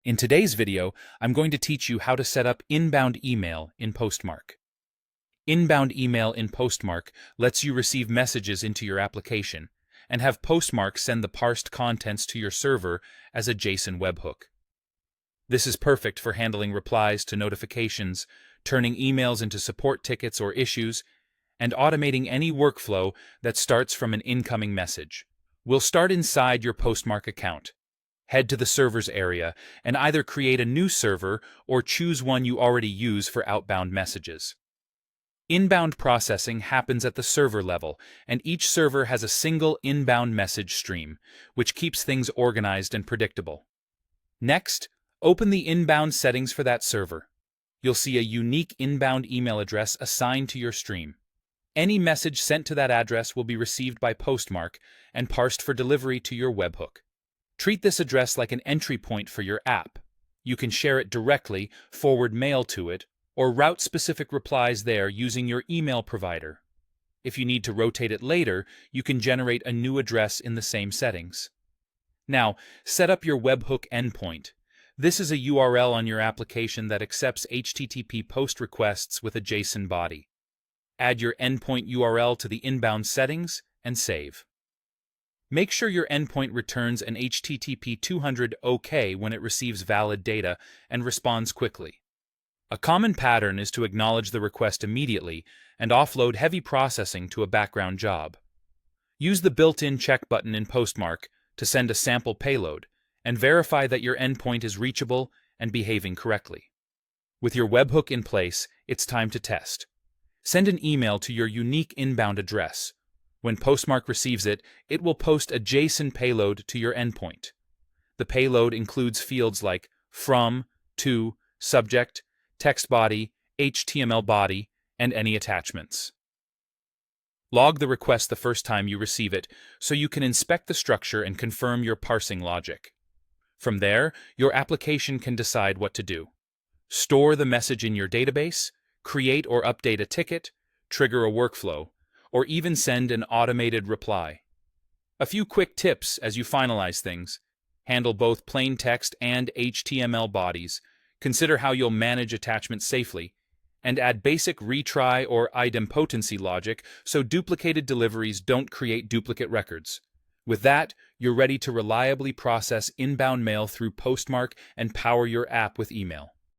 In today's video, I'm going to teach you how to set up inbound email in Postmark. Inbound email in Postmark lets you receive messages into your application and have Postmark send the parsed contents to your server as a JSON webhook. This is perfect for handling replies to notifications, turning emails into support tickets or issues, and automating any workflow that starts from an incoming message. We'll start inside your Postmark account. Head to the servers area and either create a new server or choose one you already use for outbound messages. Inbound processing happens at the server level, and each server has a single inbound message stream, which keeps things organized and predictable. Next, open the inbound settings for that server. You'll see a unique inbound email address assigned to your stream. Any message sent to that address will be received by Postmark and parsed for delivery to your webhook. Treat this address like an entry point for your app. You can share it directly, forward mail to it, or route specific replies there using your email provider. If you need to rotate it later, you can generate a new address in the same settings. Now, set up your webhook endpoint. This is a URL on your application that accepts HTTP post requests with a JSON body. Add your endpoint URL to the inbound settings and save. Make sure your endpoint returns an HTTP 200 OK when it receives valid data and responds quickly. A common pattern is to acknowledge the request immediately and offload heavy processing to a background job. Use the built-in check button in Postmark to send a sample payload and verify that your endpoint is reachable and behaving correctly. With your webhook in place, it's time to test. Send an email to your unique inbound address. When Postmark receives it, it will post a JSON payload to your endpoint. The payload includes fields like from, to, subject, text body, HTML body, and any attachments. Log the request the first time you receive it so you can inspect the structure and confirm your parsing logic. From there, your application can decide what to do. Store the message in your database, create or update a ticket, trigger a workflow, or even send an automated reply. A few quick tips as you finalize things. Handle both plain text and HTML bodies. Consider how you'll manage attachments safely. And add basic retry or idempotency logic so duplicated deliveries don't create duplicate records. With that, you're ready to reliably process inbound mail through Postmark and power your app with email.